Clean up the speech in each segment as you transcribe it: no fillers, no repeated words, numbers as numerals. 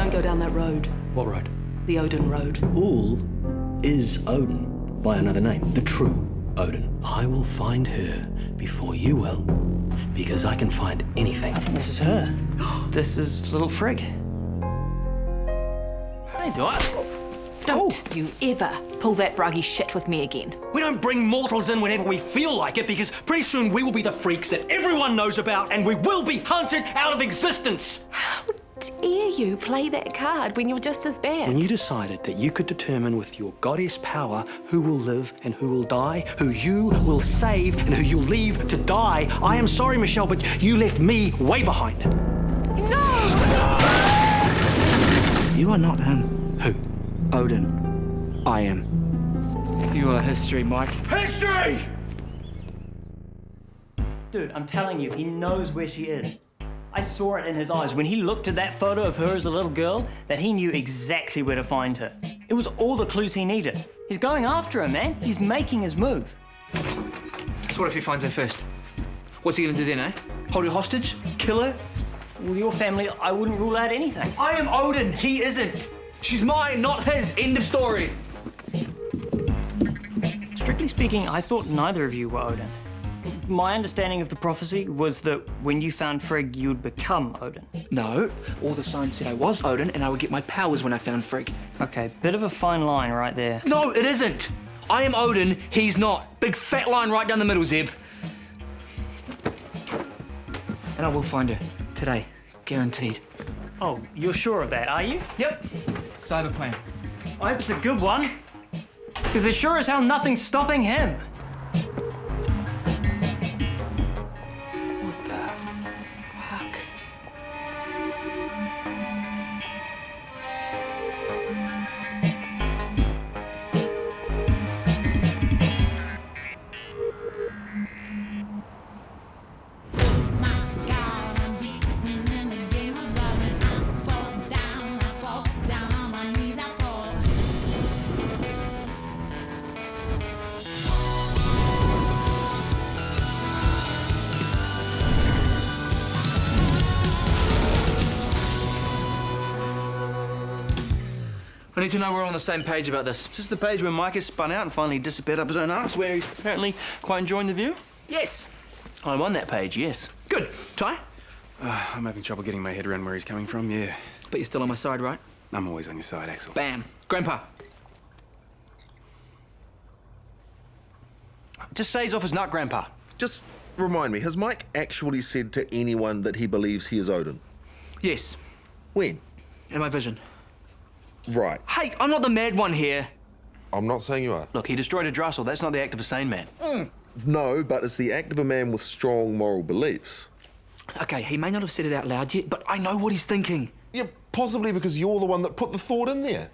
Don't go down that road. What road? The Odin road. Ul is Odin, by another name, the true Odin. I will find her before you will, because I can find anything. I think this is her. This is little Frigg. Hey, do it. Don't you ever pull that bruggy shit with me again. We don't bring mortals in whenever we feel like it, because pretty soon we will be the freaks that everyone knows about, and we will be hunted out of existence. How dare you play that card when you're just as bad? When you decided that you could determine with your goddess power who will live and who will die, who you will save and who you'll leave to die, I am sorry, Michele, but you left me way behind. No! You are not him. Who? Odin. I am. You are history, Mike. History! Dude, I'm telling you, he knows where she is. I saw it in his eyes when he looked at that photo of her as a little girl, that he knew exactly where to find her. It was all the clues he needed. He's going after her, man. He's making his move. So what if he finds her first? What's he gonna do then, eh? Hold her hostage? Kill her? With your family, I wouldn't rule out anything. I am Odin, he isn't. She's mine, not his. End of story. Strictly speaking, I thought neither of you were Odin. My understanding of the prophecy was that when you found Frigg, you'd become Odin. No, all the signs said I was Odin and I would get my powers when I found Frigg. Okay, bit of a fine line right there. No, it isn't. I am Odin, he's not. Big fat line right down the middle, Zeb. And I will find her. Today. Guaranteed. Oh, you're sure of that, are you? Yep. Because I have a plan. I hope it's a good one. Because there's sure as hell nothing stopping him. What the fuck? I need to know we're on the same page about this. Is this the page where Mike has spun out and finally disappeared up his own arse, where he's apparently quite enjoying the view? Yes. I'm on that page, yes. Good. Ty? I'm having trouble getting my head around where he's coming from, yeah. But you're still on my side, right? I'm always on your side, Axel. Bam. Grandpa. Just say he's off his nut, Grandpa. Just remind me, has Mike actually said to anyone that he believes he is Odin? Yes. When? In my vision. Right. Hey, I'm not the mad one here. I'm not saying you are. Look, he destroyed a Drussel. That's not the act of a sane man. No, but it's the act of a man with strong moral beliefs. Okay, he may not have said it out loud yet, but I know what he's thinking. Yeah, possibly because you're the one that put the thought in there.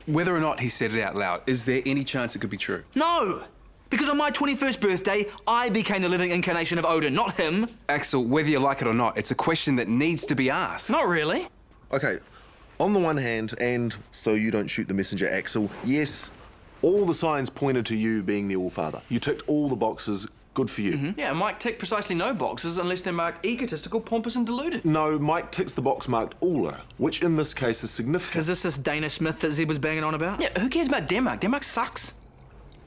Whether or not he said it out loud, is there any chance it could be true? No! Because on my 21st birthday, I became the living incarnation of Odin, not him. Axel, whether you like it or not, it's a question that needs to be asked. Not really. Okay, on the one hand, and so you don't shoot the messenger, Axel, yes, all the signs pointed to you being the All-Father. You ticked all the boxes, good for you. Yeah, Mike ticked precisely no boxes unless they're marked egotistical, pompous, and deluded. No, Mike ticks the box marked Ola, which in this case is significant. Is this Danish myth that Zeb was banging on about? Yeah, who cares about Denmark? Denmark sucks.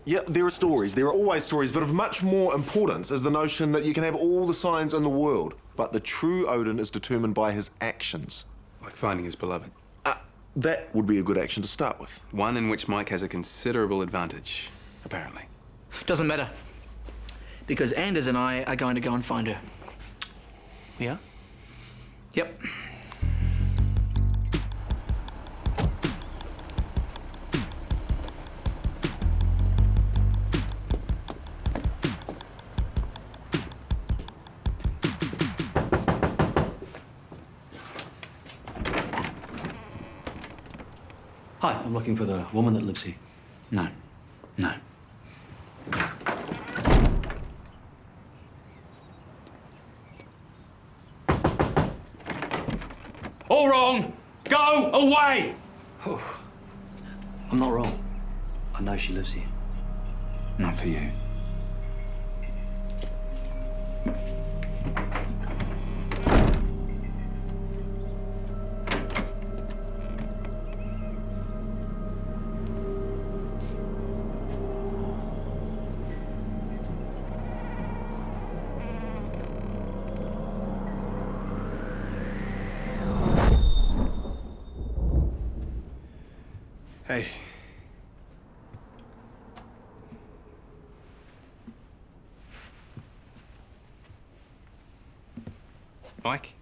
Yeah, there are stories. There are always stories, but of much more importance is the notion that you can have all the signs in the world, but the true Odin is determined by his actions. Like finding his beloved. That would be a good action to start with. One in which Mike has a considerable advantage, apparently. Doesn't matter. Because Anders and I are going to go and find her. Yeah? Yep. Hi, I'm looking for the woman that lives here. No. No. All wrong. Go away. I'm not wrong. I know she lives here. Not for you. Hey. Mike?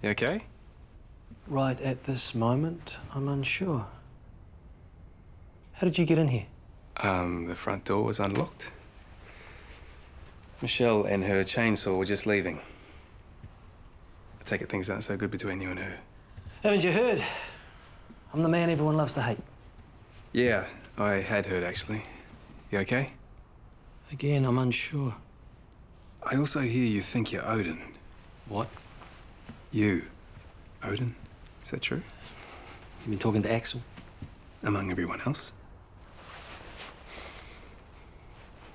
You okay? Right at this moment, I'm unsure. How did you get in here? The front door was unlocked. Michele and her chainsaw were just leaving. I take it things aren't so good between you and her. Haven't you heard? I'm the man everyone loves to hate. Yeah, I had heard, actually. You okay? Again, I'm unsure. I also hear you think you're Odin. What? You. Odin? Is that true? You been talking to Axel? Among everyone else?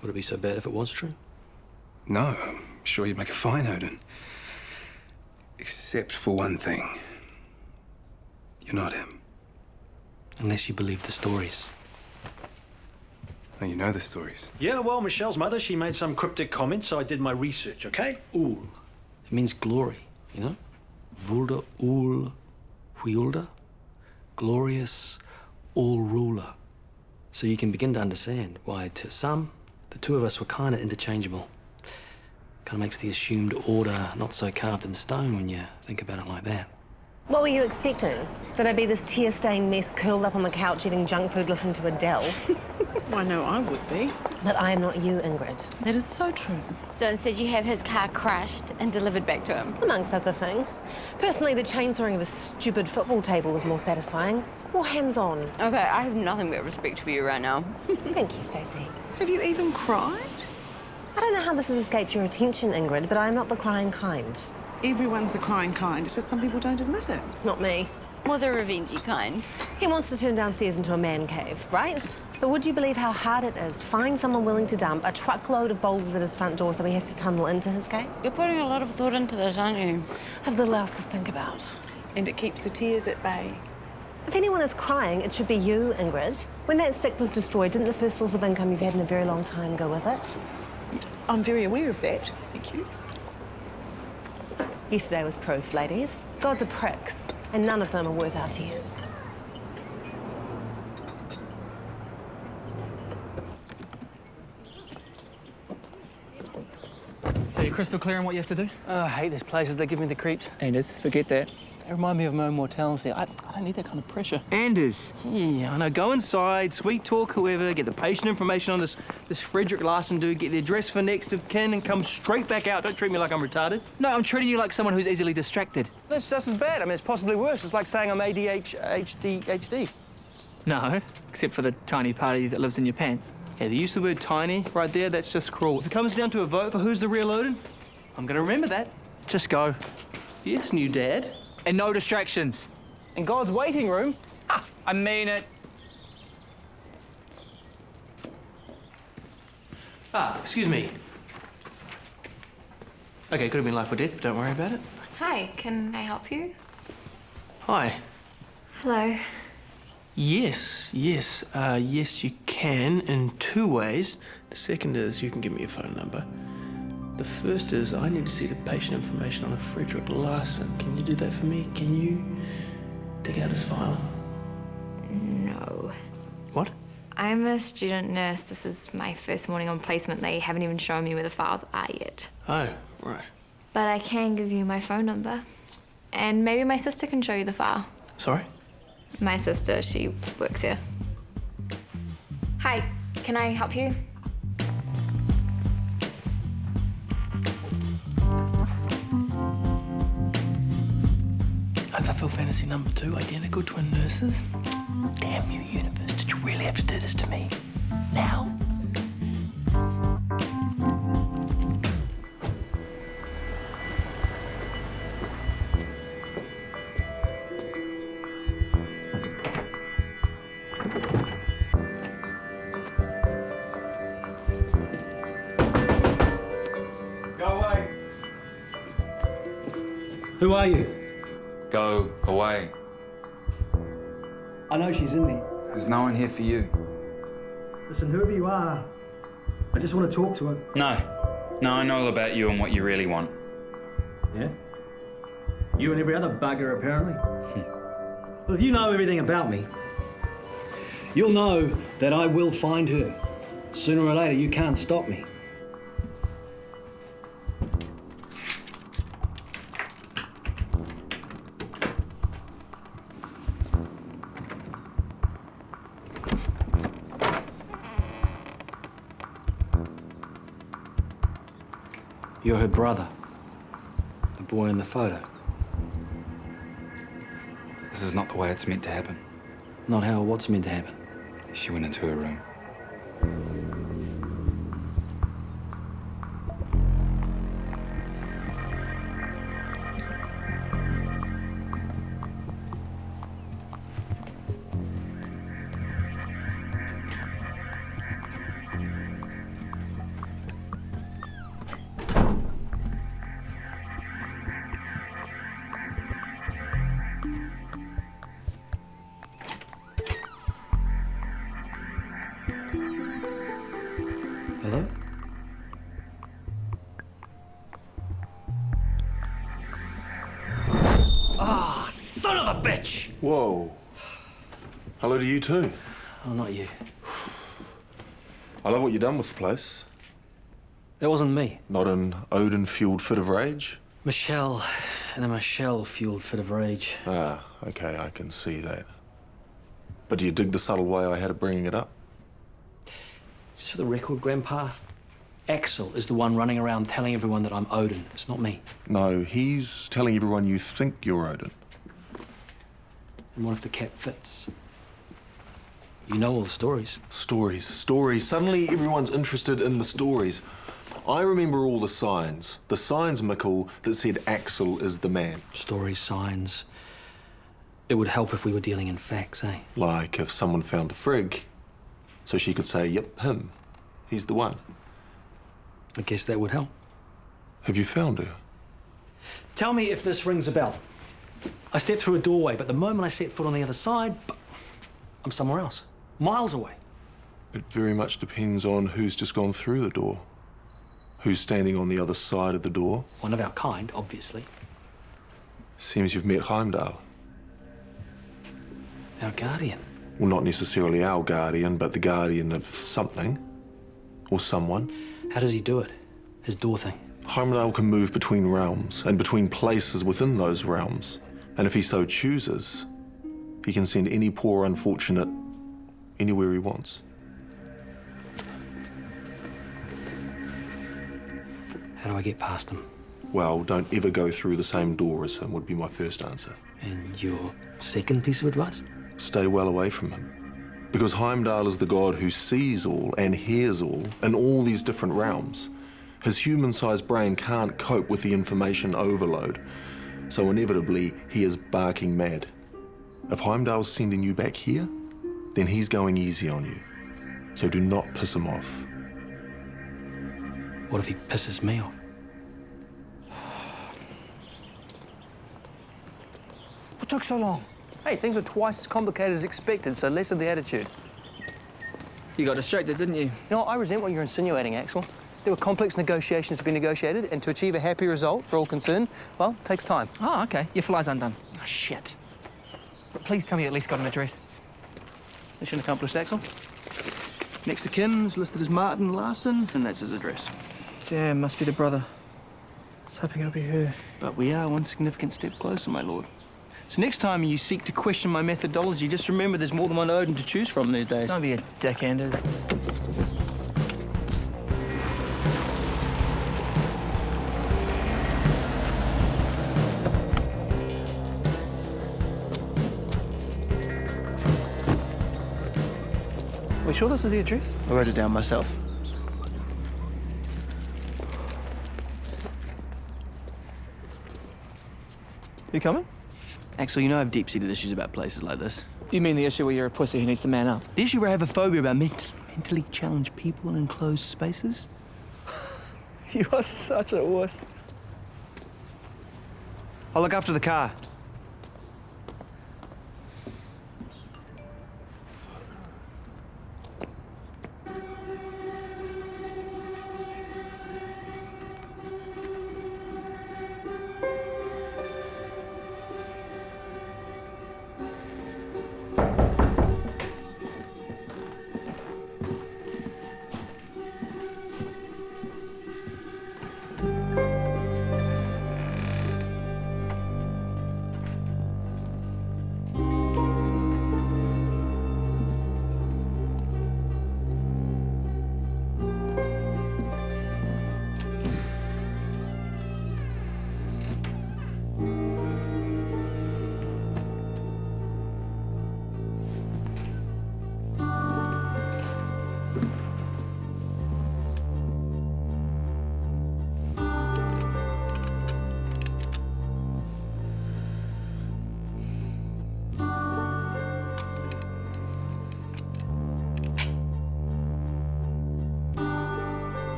Would it be so bad if it was true? No, I'm sure you'd make a fine Odin. Except for one thing. You're not him. Unless you believe the stories. Oh, you know the stories. Yeah, well, Michelle's mother, she made some cryptic comments, so I did my research, okay? Ul. It means glory, you know? Vulda ul huilda. Glorious all-ruler. So you can begin to understand why, to some, the two of us were kind of interchangeable. Kind of makes the assumed order not so carved in stone when you think about it like that. What were you expecting? That I'd be this tear-stained mess curled up on the couch eating junk food listening to Adele? Well, I know I would be. But I am not you, Ingrid. That is so true. So instead you have his car crushed and delivered back to him? Amongst other things. Personally, the chainsawing of a stupid football table was more satisfying. More hands-on. Okay, I have nothing but respect for you right now. Thank you, Stacey. Have you even cried? I don't know how this has escaped your attention, Ingrid, but I'm not the crying kind. Everyone's the crying kind. It's just some people don't admit it. Not me. Or the revengey kind. He wants to turn downstairs into a man cave, right? But would you believe how hard it is to find someone willing to dump a truckload of boulders at his front door so he has to tunnel into his gate? You're putting a lot of thought into this, aren't you? Have little else to think about. And it keeps the tears at bay. If anyone is crying, it should be you, Ingrid. When that stick was destroyed, didn't the first source of income you've had in a very long time go with it? I'm very aware of that. Thank you. Yesterday was proof, ladies. Gods are pricks, and none of them are worth our tears. So you're crystal clear on what you have to do? I hate this places. They give me the creeps. Anders, forget that. They remind me of my own mortality. I don't need that kind of pressure. Anders. Yeah, I know. Go inside, sweet talk whoever, get the patient information on this Frederick Larson dude, get the address for next of kin, and come straight back out. Don't treat me like I'm retarded. No, I'm treating you like someone who's easily distracted. That's just as bad. I mean, it's possibly worse. It's like saying I'm ADHD. No, except for the tiny party that lives in your pants. Okay, the use of the word tiny right there, that's just cruel. If it comes down to a vote for who's the real Odin, I'm gonna remember that. Just go. Yes, new dad. And no distractions. In God's waiting room. Ah, I mean it. Excuse me. Okay, could have been life or death, but don't worry about it. Hi, can I help you? Hi. Hello. Yes, you can in two ways. The second is you can give me your phone number. The first is I need to see the patient information on a Frederick Larson. Can you do that for me? Can you dig out his file? No. What? I'm a student nurse. This is my first morning on placement. They haven't even shown me where the files are yet. Oh, right. But I can give you my phone number. And maybe my sister can show you the file. Sorry? My sister, she works here. Hi, can I help you? I fulfill fantasy number 2, identical twin nurses. Damn you, universe. Did you really have to do this to me? Now? Go away. Who are you? Go away. I know she's in there. There's no one here for you. Listen, whoever you are, I just want to talk to her. No. No, I know all about you and what you really want. Yeah? You and every other bugger, apparently. Well, if you know everything about me, you'll know that I will find her. Sooner or later, you can't stop me. You're her brother. The boy in the photo. This is not the way it's meant to happen. Not how what's meant to happen. She went into her room. Hello? Ah, son of a bitch! Whoa. Hello to you too. Oh, not you. I love what you've done with the place. That wasn't me. Not an Odin-fueled fit of rage? Michele, in a Michele-fueled fit of rage. Ah, okay, I can see that. But do you dig the subtle way I had of bringing it up? Just for the record, Grandpa, Axel is the one running around telling everyone that I'm Odin. It's not me. No, he's telling everyone you think you're Odin. And what if the cap fits? You know all the stories. Stories, stories. Suddenly everyone's interested in the stories. I remember all the signs, Michele, that said Axel is the man. Stories, signs. It would help if we were dealing in facts, eh? Like if someone found the Frigg, so she could say, yep, him. He's the one. I guess that would help. Have you found her? Tell me if this rings a bell. I stepped through a doorway, but the moment I set foot on the other side, I'm somewhere else. Miles away. It very much depends on who's just gone through the door. Who's standing on the other side of the door. One of our kind, obviously. Seems you've met Heimdall. Our guardian. Well, not necessarily our guardian, but the guardian of something. Or someone. How does he do it? His door thing. Heimdall can move between realms, and between places within those realms. And if he so chooses, he can send any poor unfortunate anywhere he wants. How do I get past him? Well, don't ever go through the same door as him would be my first answer. And your second piece of advice? Stay well away from him. Because Heimdall is the god who sees all and hears all in all these different realms. His human-sized brain can't cope with the information overload. So inevitably, he is barking mad. If Heimdall's sending you back here, then he's going easy on you. So do not piss him off. What if he pisses me off? What took so long? Hey, things were twice as complicated as expected, so less of the attitude. You got distracted, didn't you? You know, I resent what you're insinuating, Axel. There were complex negotiations to be negotiated, and to achieve a happy result for all concerned, well, it takes time. Oh, okay. Your fly's undone. Oh, shit. But please tell me you at least got an address. Mission accomplished, Axel. Next of kin's listed as Martin Larson, and that's his address. Yeah, must be the brother. I was hoping it'll be her. But we are one significant step closer, my lord. So next time you seek to question my methodology, just remember there's more than one Odin to choose from these days. Don't be a dick, Anders. Are we sure this is the address? I wrote it down myself. You coming? Axel, you know I have deep-seated issues about places like this. You mean the issue where you're a pussy who needs to man up? The issue where I have a phobia about mentally challenged people in enclosed spaces? You are such a wuss. I'll look after the car.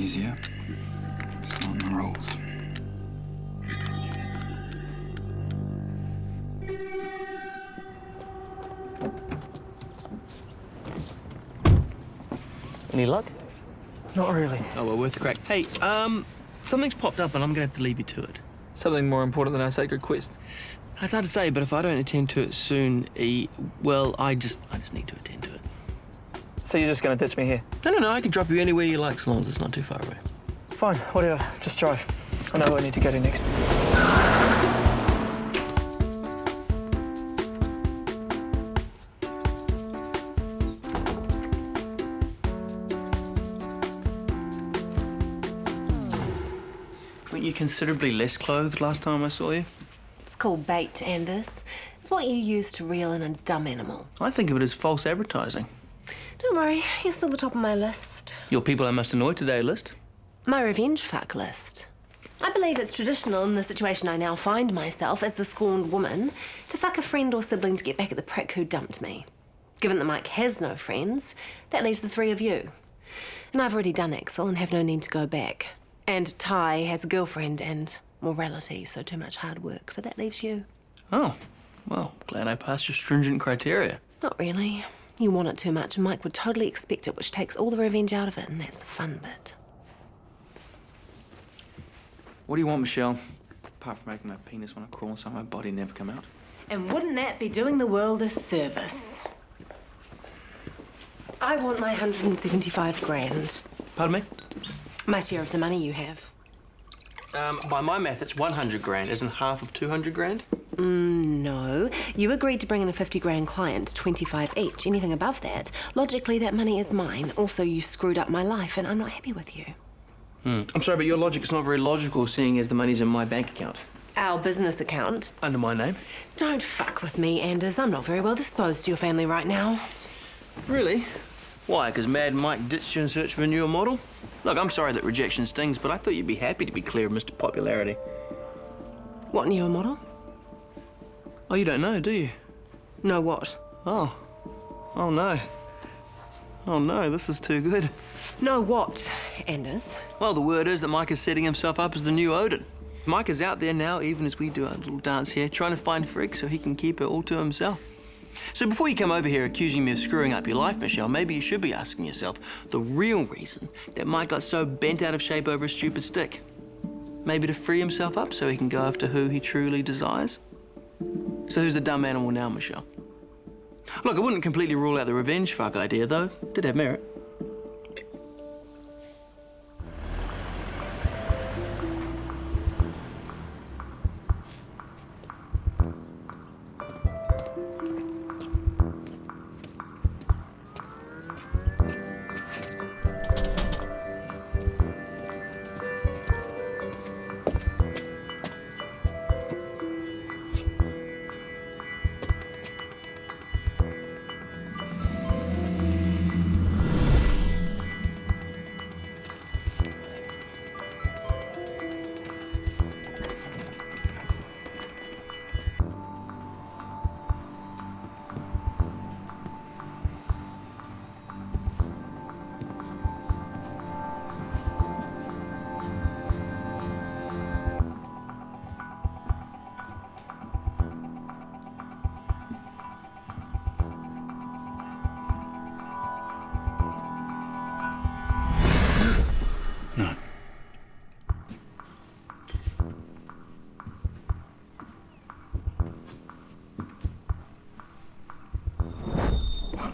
easier. It's not in the rules. Any luck? Not really. Oh, well, worth a crack. Hey, something's popped up and I'm gonna have to leave you to it. Something more important than our sacred quest. It's hard to say, but if I don't attend to it soon, well, I just need to attend to it. So you're just gonna ditch me here? No, I can drop you anywhere you like, as long as it's not too far away. Fine, whatever. Just drive. I know where I need to go to next. Weren't you considerably less clothed last time I saw you? It's called bait, Anders. It's what you use to reel in a dumb animal. I think of it as false advertising. Don't worry, you're still the top of my list. Your people I must annoy today list. My revenge fuck list. I believe it's traditional in the situation I now find myself as the scorned woman to fuck a friend or sibling to get back at the prick who dumped me. Given that Mike has no friends, that leaves the three of you. And I've already done Axel and have no need to go back. And Ty has a girlfriend and morality, so too much hard work, so that leaves you. Oh, well, glad I passed your stringent criteria. Not really. You want it too much, and Mike would totally expect it, which takes all the revenge out of it, and that's the fun bit. What do you want, Michelle? Apart from making my penis want to crawl inside my body and never come out. And wouldn't that be doing the world a service? I want my 175 grand. Pardon me? My share of the money you have. By my math, it's 100 grand. Isn't half of 200 grand? No. You agreed to bring in a 50 grand client, 25 each. Anything above that, logically that money is mine. Also, you screwed up my life, and I'm not happy with you. I'm sorry, but your logic is not very logical, seeing as the money's in my bank account. Our business account. Under my name. Don't fuck with me, Anders. I'm not very well disposed to your family right now. Really? Why, because Mad Mike ditched you in search of a newer model? Look, I'm sorry that rejection stings, but I thought you'd be happy to be clear of Mr. Popularity. What newer model? Oh, you don't know, do you? No what? Oh. Oh, no. Oh, no, this is too good. No what, Anders? Well, the word is that Mike is setting himself up as the new Odin. Mike is out there now, even as we do our little dance here, trying to find Frigg so he can keep it all to himself. So before you come over here accusing me of screwing up your life, Michelle, maybe you should be asking yourself the real reason that Mike got so bent out of shape over a stupid stick. Maybe to free himself up so he can go after who he truly desires? So who's the dumb animal now, Michelle? Look, I wouldn't completely rule out the revenge fuck idea, though. It did have merit. No.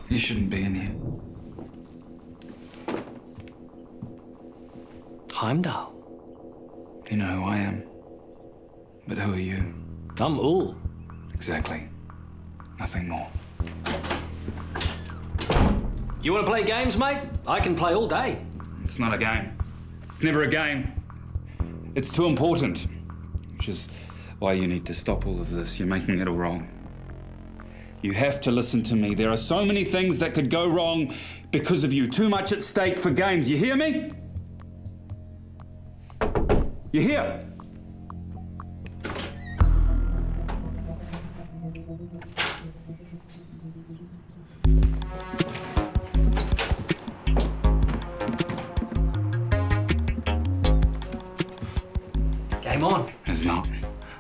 You shouldn't be in here. Heimdall. You know who I am. But who are you? I'm Ul. Exactly. Nothing more. You want to play games, mate? I can play all day. It's not a game. It's never a game. It's too important. Which is why you need to stop all of this. You're making it all wrong. You have to listen to me. There are so many things that could go wrong because of you. Too much at stake for games. You hear me? You hear? Game on. It's not.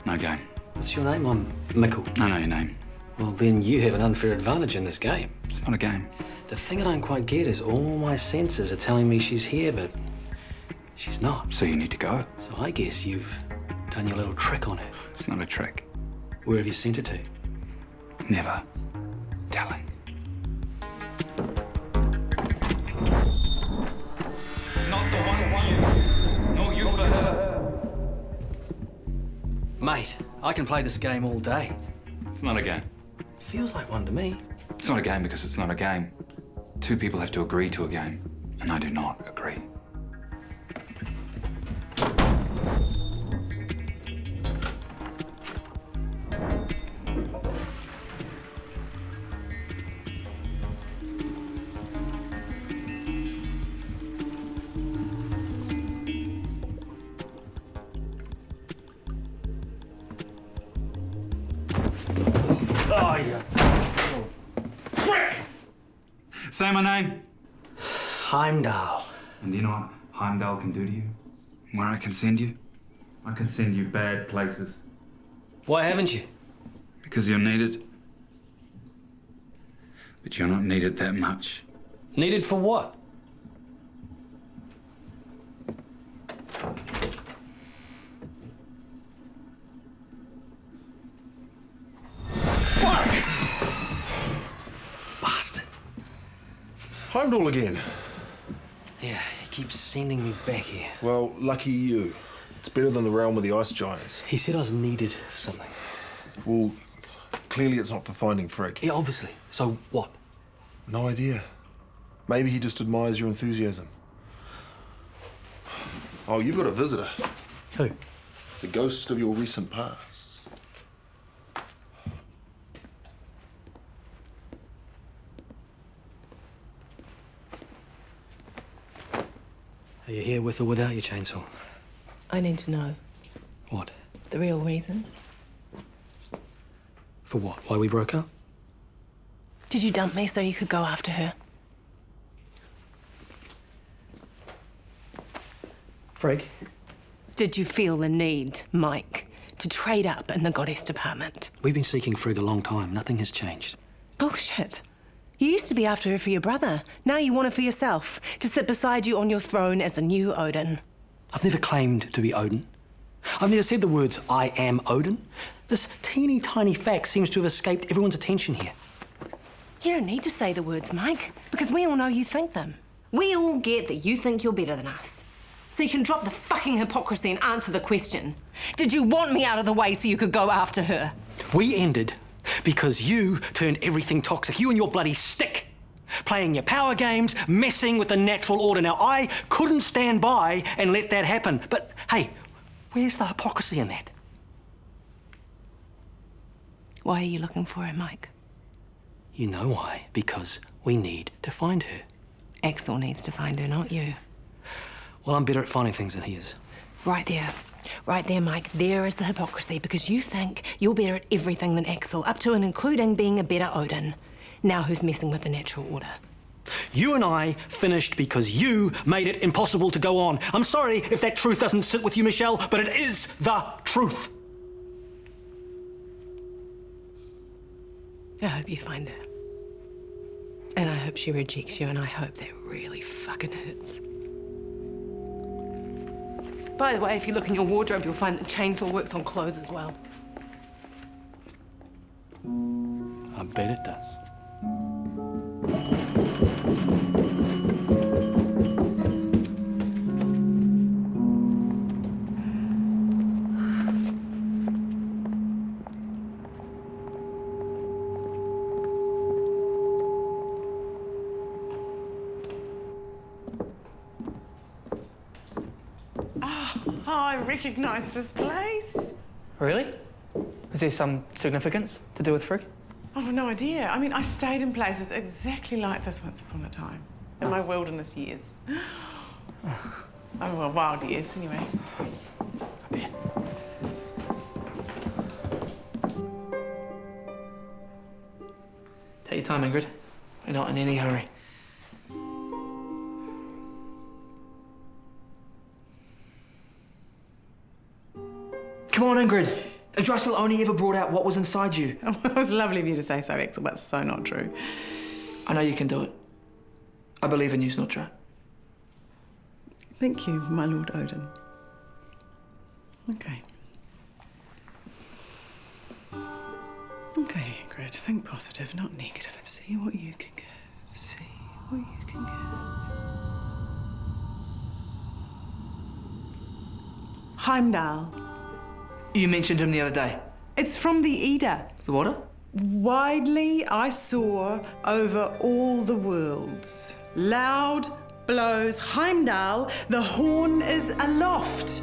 No game. What's your name? I'm Michele. I know your name. Well, then you have an unfair advantage in this game. It's not a game. The thing I don't quite get is all my senses are telling me she's here, but she's not. So you need to go. So I guess you've done your little trick on her. It's not a trick. Where have you sent her to? Never telling. It's not the one for you, nor you for her. Mate, I can play this game all day. It's not a game. Feels like one to me. It's not a game because it's not a game. Two people have to agree to a game, and I do not agree. Oh, yeah. Quick! Say my name. Heimdall. And do you know what Heimdall can do to you? Where I can send you? I can send you bad places. Why haven't you? Because you're needed. But you're not needed that much. Needed for what? Heimdall again. Yeah, he keeps sending me back here. Well, lucky you. It's better than the realm of the ice giants. He said I was needed for something. Well, clearly it's not for finding Frigg. Yeah, obviously. So what? No idea. Maybe he just admires your enthusiasm. Oh, you've got a visitor. Who? The ghost of your recent past. Are you here with or without your chainsaw? I need to know What? the real reason. For what? Why we broke up? Did you dump me so you could go after her? Frigg? Did you feel the need, Mike, to trade up in the goddess department? We've been seeking Frigg a long time. Nothing has changed. Bullshit. You used to be after her for your brother. Now you want her for yourself, to sit beside you on your throne as the new Odin. I've never claimed to be Odin. I've never said the words, I am Odin. This teeny tiny fact seems to have escaped everyone's attention here. You don't need to say the words, Mike, because we all know you think them. We all get that you think you're better than us. So you can drop the fucking hypocrisy and answer the question. Did you want me out of the way so you could go after her? We ended because you turned everything toxic. You and your bloody stick. Playing your power games, messing with the natural order. Now, I couldn't stand by and let that happen. But, hey, where's the hypocrisy in that? Why are you looking for her, Mike? You know why. Because we need to find her. Axel needs to find her, not you. Well, I'm better at finding things than he is. Right there. Right there, Mike. There is the hypocrisy, because you think you're better at everything than Axel, up to and including being a better Odin. Now who's messing with the natural order? You and I finished because you made it impossible to go on. I'm sorry if that truth doesn't sit with you, Michele, but it is the truth. I hope you find her. And I hope she rejects you, and I hope that really fucking hurts. By the way, if you look in your wardrobe, you'll find that chainsaw works on clothes as well. I bet it does. I recognise this place. Really? Is there some significance to do with Frigg? Oh, no idea. I mean, I stayed in places exactly like this once upon a time, in my wilderness years. Oh, well, wild years, anyway. Take your time, Ingrid. We're not in any hurry. Come on, Ingrid. Drusilla only ever brought out what was inside you. It was lovely of you to say so, Axel, but it's so not true. I know you can do it. I believe in you, Snotra. Thank you, my Lord Odin. Okay. Okay, Ingrid, think positive, not negative, and see what you can get. See what you can get. Heimdall. You mentioned him the other day. It's from the Edda. The water? Widely I saw over all the worlds. Loud blows Heimdall, the horn is aloft.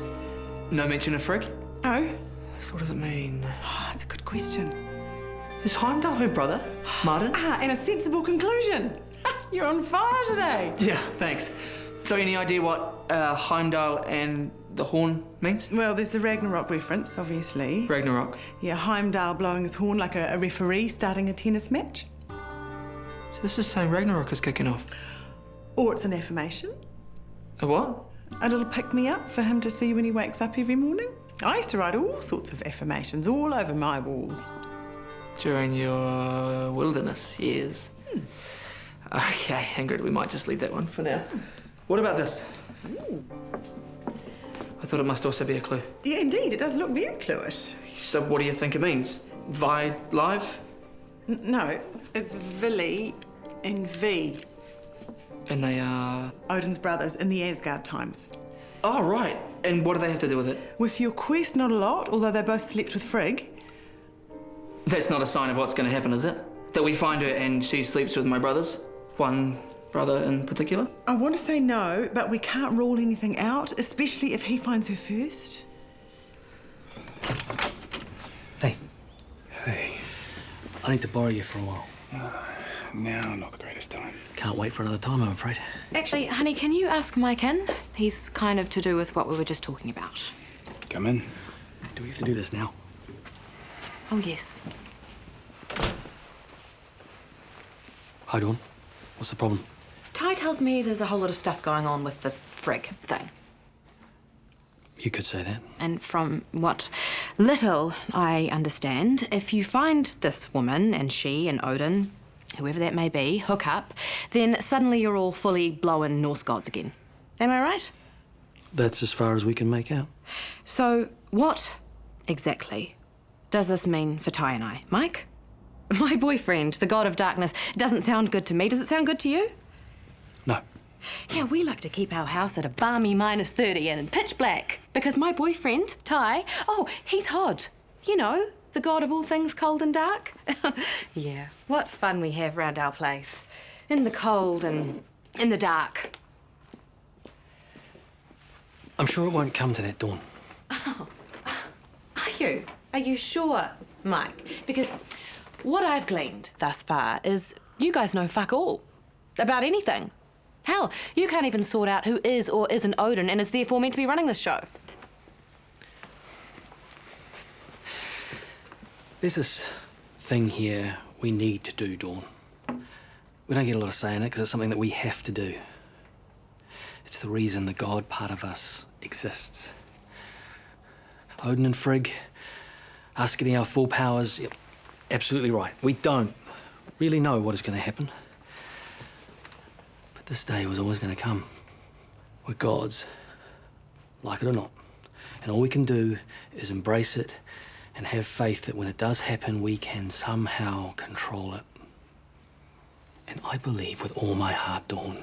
No mention of Frigg? Oh? So what does it mean? Oh, that's a good question. Is Heimdall her brother, Martin? And a sensible conclusion. You're on fire today. Yeah, thanks. So any idea what Heimdall and the horn means? Well, there's the Ragnarok reference, obviously. Ragnarok? Yeah, Heimdall blowing his horn like a referee starting a tennis match. So this is saying Ragnarok is kicking off. Or it's an affirmation. A what? A little pick-me-up for him to see when he wakes up every morning. I used to write all sorts of affirmations all over my walls. During your wilderness years. Okay, Ingrid, we might just leave that one for now. What about this? Ooh. I thought it must also be a clue. Yeah, indeed, it does look very cluish. So what do you think it means? Vi live? No, it's Vili and V. And they are... Odin's brothers in the Asgard times. Oh, right. And what do they have to do with it? With your quest, not a lot, although they both slept with Frigg. That's not a sign of what's going to happen, is it? That we find her and she sleeps with my brothers? One brother in particular? I want to say no, but we can't rule anything out, especially if he finds her first. Hey. Hey. I need to borrow you for a while. Now, not the greatest time. Can't wait for another time, I'm afraid. Actually, honey, can you ask Mike in? He's kind of to do with what we were just talking about. Come in. Do we have to do this now? Oh, yes. Hi, Dawn. What's the problem? Ty tells me there's a whole lot of stuff going on with the Frigg thing. You could say that. And from what little I understand, if you find this woman and she and Odin, whoever that may be, hook up, then suddenly you're all fully blowing Norse gods again. Am I right? That's as far as we can make out. So what exactly does this mean for Ty and I? Mike? My boyfriend, the god of darkness, doesn't sound good to me. Does it sound good to you? No. Yeah, we like to keep our house at a balmy -30 and pitch black. Because my boyfriend, Ty, oh, he's Hod. You know, the god of all things cold and dark. Yeah, what fun we have round our place. In the cold and in the dark. I'm sure it won't come to that, Dawn. Oh, are you? Are you sure, Mike? Because what I've gleaned thus far is you guys know fuck all about anything. Hell, you can't even sort out who is or isn't Odin and is therefore meant to be running this show. There's this thing here we need to do, Dawn. We don't get a lot of say in it because it's something that we have to do. It's the reason the god part of us exists. Odin and Frigg, us getting our full powers, yep, absolutely right. We don't really know what is going to happen. But this day was always going to come. We're gods, like it or not. And all we can do is embrace it and have faith that when it does happen, we can somehow control it. And I believe with all my heart, Dawn,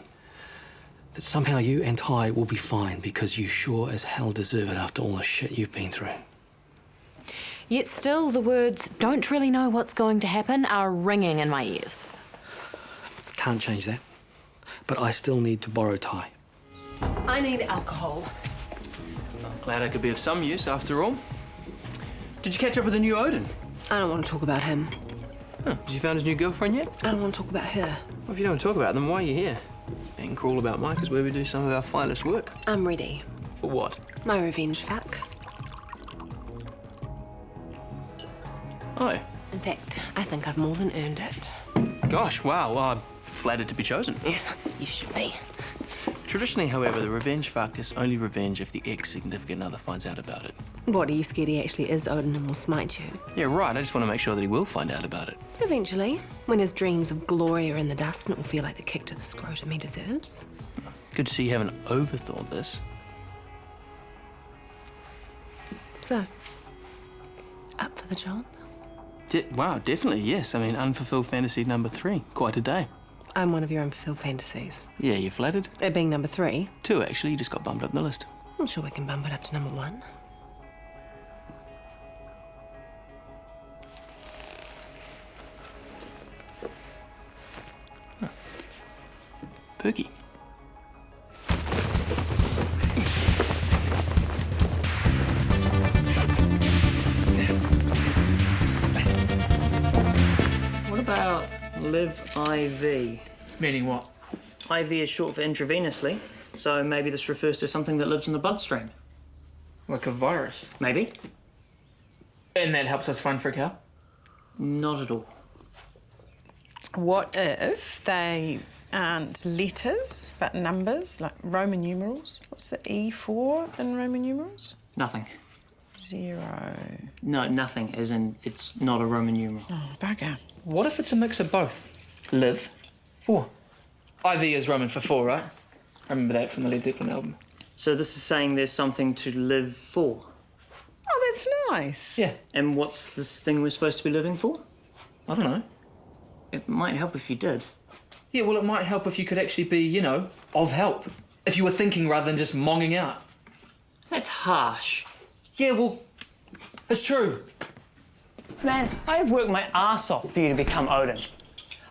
that somehow you and Ty will be fine because you sure as hell deserve it after all the shit you've been through. Yet still the words, don't really know what's going to happen, are ringing in my ears. Can't change that. But I still need to borrow Ty. I need alcohol. Glad I could be of some use after all. Did you catch up with the new Odin? I don't want to talk about him. Huh, has he found his new girlfriend yet? I don't want to talk about her. Well, if you don't want to talk about them, why are you here? And Crawl About Mike is where we do some of our finest work. I'm ready. For what? My revenge fuck. Oh. In fact, I think I've more than earned it. Gosh, wow. Well, I'm flattered to be chosen. Yeah, you should be. Traditionally, however, the revenge fuck is only revenge if the ex-significant other finds out about it. What, are you scared he actually is Odin and will smite you? Yeah, right. I just want to make sure that he will find out about it. Eventually, when his dreams of glory are in the dust and it will feel like the kick to the scrotum he deserves. Good to see you haven't overthought this. So, up for the job? Wow, definitely, yes. I mean, unfulfilled fantasy number 3. Quite a day. I'm one of your unfulfilled fantasies. Yeah, you flattered? It being number 3. 2, actually. You just got bumped up the list. I'm sure we can bump it up to number 1. Perky. What about Live IV? Meaning what? IV is short for intravenously, so maybe this refers to something that lives in the bloodstream. Like a virus? Maybe. And that helps us find Frigg out? Not at all. What if they aren't letters, but numbers, like Roman numerals? What's the E for in Roman numerals? Nothing. 0. No, nothing, as in it's not a Roman numeral. Oh, bugger. What if it's a mix of both? Live, 4. IV is Roman for 4, right? I remember that from the Led Zeppelin album. So this is saying there's something to live for? Oh, that's nice. Yeah. And what's this thing we're supposed to be living for? I don't know. It might help if you did. Yeah, well, it might help if you could actually be, you know, of help. If you were thinking rather than just monging out. That's harsh. Yeah, well, it's true. Man, I have worked my ass off for you to become Odin.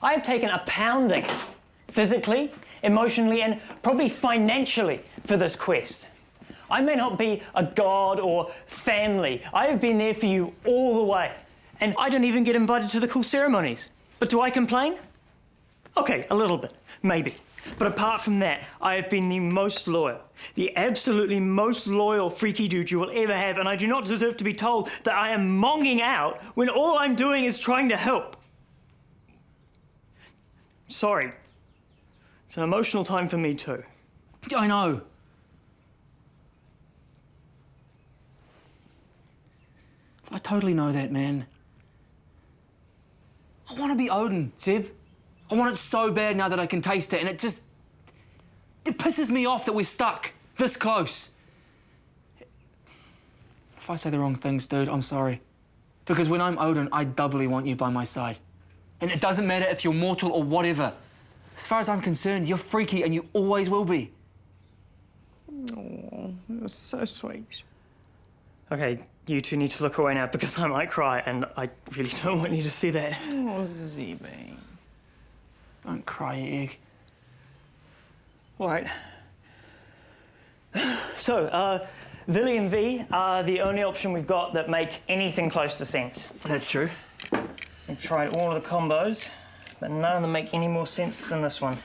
I have taken a pounding, physically, emotionally, and probably financially for this quest. I may not be a god or family. I have been there for you all the way. And I don't even get invited to the cool ceremonies. But do I complain? Okay, a little bit, maybe. But apart from that, I have been the most loyal, the absolutely most loyal freaky dude you will ever have, and I do not deserve to be told that I am monging out when all I'm doing is trying to help. Sorry. It's an emotional time for me too. I know. I totally know that, man. I want to be Odin, Seb. I want it so bad now that I can taste it, and it pisses me off that we're stuck this close. If I say the wrong things, dude, I'm sorry. Because when I'm Odin, I doubly want you by my side. And it doesn't matter if you're mortal or whatever. As far as I'm concerned, you're freaky and you always will be. Oh, that was so sweet. Okay, you two need to look away now because I might cry, and I really don't want you to see that. Oh, Zebby. Don't cry, you egg. All right. So, Villy and V are the only option we've got that make anything close to sense. That's true. We've tried all of the combos, but none of them make any more sense than this one.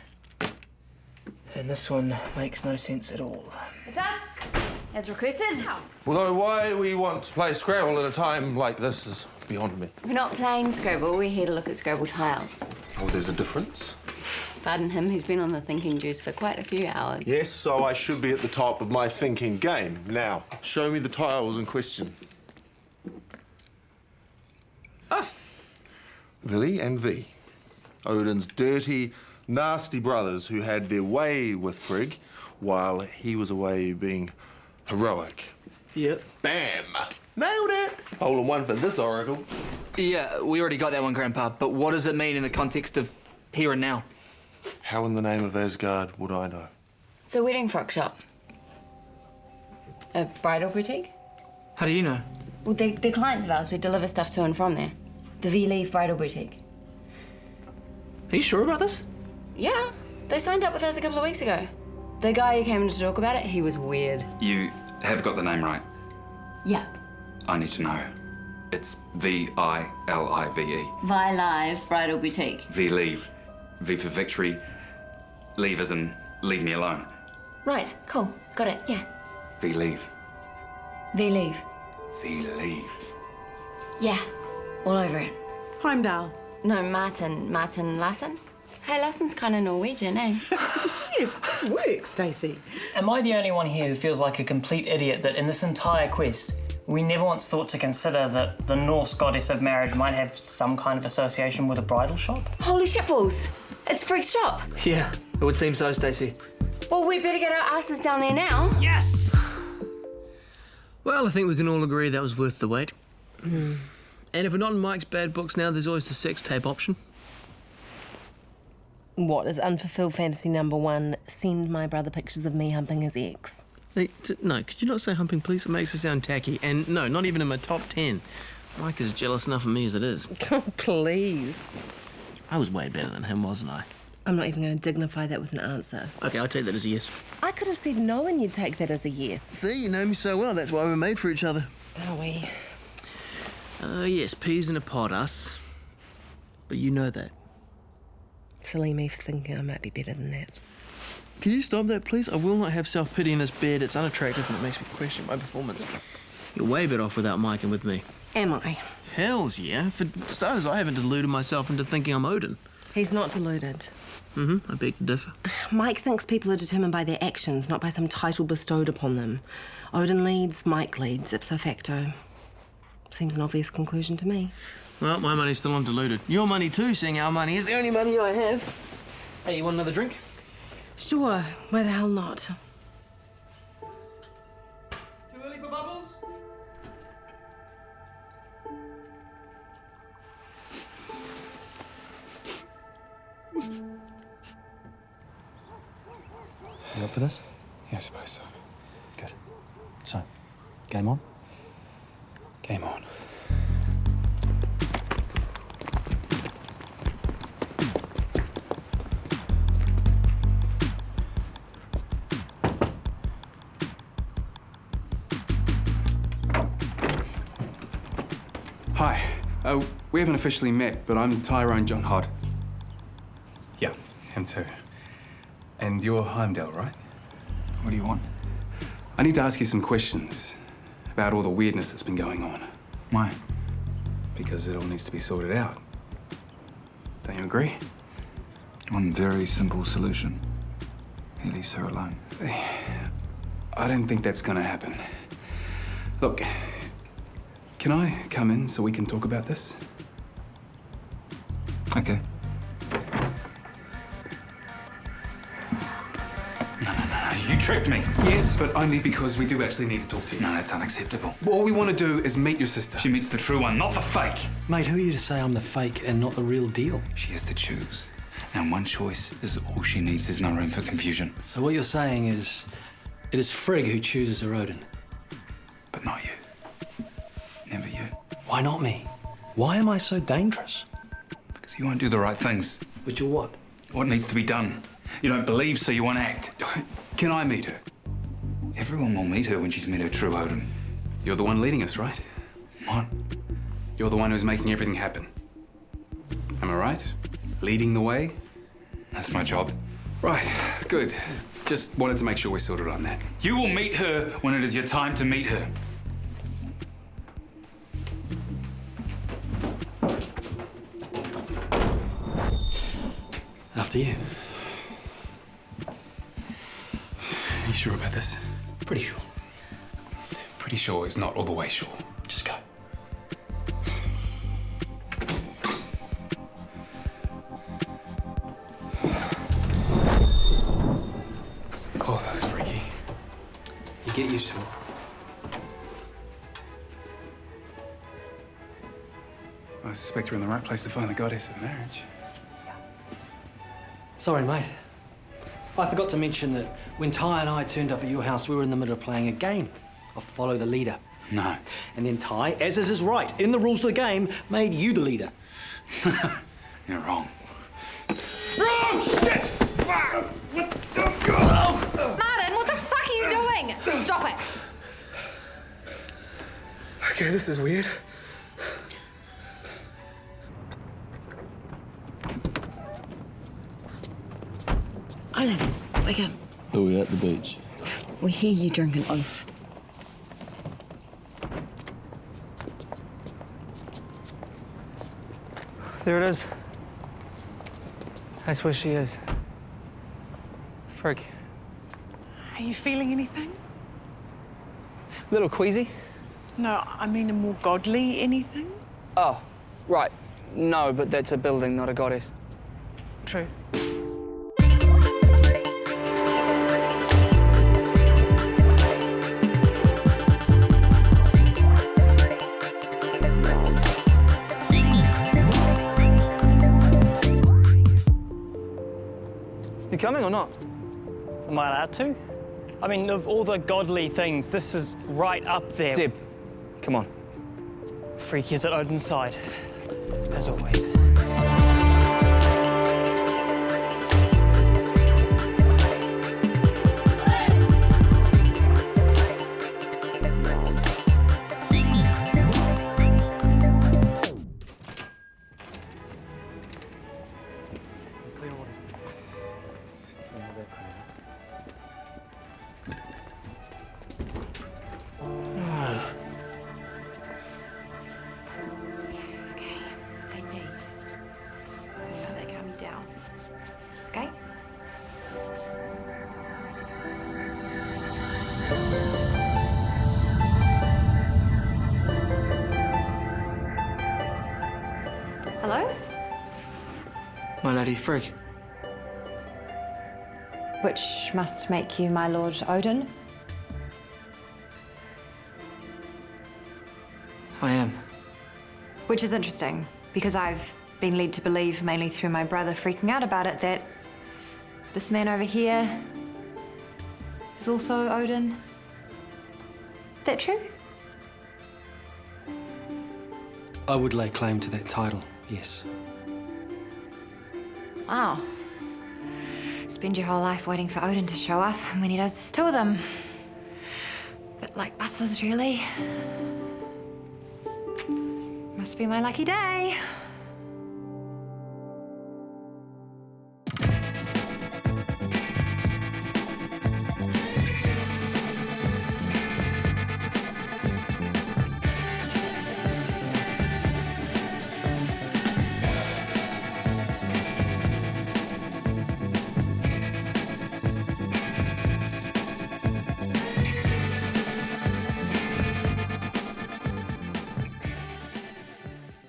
And this one makes no sense at all. It's us, as requested. Although why we want to play Scrabble at a time like this is beyond me. We're not playing Scrabble, we're here to look at Scrabble tiles. Oh, there's a difference? Pardon him, he's been on the thinking juice for quite a few hours. Yes, so I should be at the top of my thinking game. Now, show me the tiles in question. Villy and V. Odin's dirty, nasty brothers who had their way with Frigg while he was away being heroic. Yep. Bam! Nailed it! Hole in one for this oracle. Yeah, we already got that one, Grandpa, but what does it mean in the context of here and now? How in the name of Asgard would I know? It's a wedding frock shop. A bridal boutique? How do you know? Well, they're clients of ours. We deliver stuff to and from there. The V-Leave Bridal Boutique. Are you sure about this? Yeah, they signed up with us a couple of weeks ago. The guy who came in to talk about it, he was weird. You have got the name right. Yeah. I need to know. It's V-I-L-I-V-E. Vi-Live Bridal Boutique. V-Leave. V for victory. Leave as in leave me alone. Right, cool. Got it, yeah. V-Leave. V-Leave. V-Leave. Yeah, all over it. Heimdall. No, Martin Lassen. Hey, Lassen's kind of Norwegian, eh? Yes, good work, Stacey. Am I the only one here who feels like a complete idiot that in this entire quest, we never once thought to consider that the Norse goddess of marriage might have some kind of association with a bridal shop? Holy shitballs! It's Frigg's shop. Yeah, it would seem so, Stacey. Well, we better get our asses down there now. Yes! Well, I think we can all agree that was worth the wait. And if we're not in Mike's bad books now, there's always the sex tape option. What is unfulfilled fantasy number 1? Send my brother pictures of me humping his ex. Hey, no, could you not say humping, please? It makes it sound tacky. And no, not even in my top 10. Mike is jealous enough of me as it is. Oh, please. I was way better than him, wasn't I? I'm not even going to dignify that with an answer. Okay, I'll take that as a yes. I could have said no and you'd take that as a yes. See, you know me so well. That's why we're made for each other. Are we? Yes, peas in a pod, us. But you know that. Silly me for thinking I might be better than that. Can you stop that, please? I will not have self-pity in this bed. It's unattractive and it makes me question my performance. You're way better off without Mike and with me. Am I? Hells yeah. For starters, I haven't deluded myself into thinking I'm Odin. He's not deluded. I beg to differ. Mike thinks people are determined by their actions, not by some title bestowed upon them. Odin leads, Mike leads, ipso facto. Seems an obvious conclusion to me. Well, my money's still undiluted. Your money too, seeing our money is the only money I have. Hey, you want another drink? Sure, why the hell not? Too early for bubbles? You up for this? Yeah, I suppose so. Good. So, game on? Game on. Hi. We haven't officially met, but I'm Tyrone Johnson. Hod. Yeah, him too. And you're Heimdall, right? What do you want? I need to ask you some questions about all the weirdness that's been going on. Why? Because it all needs to be sorted out. Don't you agree? One very simple solution. He leaves her alone. I don't think that's gonna happen. Look, can I come in so we can talk about this? Okay. No, you tricked me. Yes, but only because we do actually need to talk to you. No, that's unacceptable. All we want to do is meet your sister. She meets the true one, not the fake. Mate, who are you to say I'm the fake and not the real deal? She has to choose. And one choice is all she needs. There's no room for confusion. So what you're saying is, it is Frigg who chooses her Odin. But not you. Never you. Why not me? Why am I so dangerous? Because you won't do the right things. But you're what? What needs to be done. You don't believe, so you won't act. Can I meet her? Everyone will meet her when she's met her true Odin. You're the one leading us, right? What? You're the one who's making everything happen. Am I right? Leading the way? That's my job. Right, good. Just wanted to make sure we're sorted on that. You will meet her when it is your time to meet her. After you. You sure about this? Pretty sure. Pretty sure is not all the way sure. Just go. Oh, that was freaky. You get used to it. I suspect we're in the right place to find the goddess of marriage. Sorry, mate. I forgot to mention that when Ty and I turned up at your house, we were in the middle of playing a game of follow the leader. No. And then Ty, as is his right, in the rules of the game, made you the leader. You're wrong. Wrong! Shit! Fuck! Martin, what the fuck are you doing? Stop it. Okay, this is weird. Olaf, wake up. Are we at the beach? We hear you drink an oath. There it is. That's where she is. Frigg. Are you feeling anything? Little queasy? No, I mean a more godly anything? Oh, right. No, but that's a building, not a goddess. True. You coming or not? Am I allowed to? I mean, of all the godly things, this is right up there. Zeb, come on. Freak is at Odin's side, as always. Hello? My lady Frigg. Which must make you my Lord Odin? I am. Which is interesting, because I've been led to believe, mainly through my brother freaking out about it, that this man over here is also Odin. That true? I would lay claim to that title, yes. Wow. Spend your whole life waiting for Odin to show up, and when he does, there's two of them. Bit like buses, really. Must be my lucky day.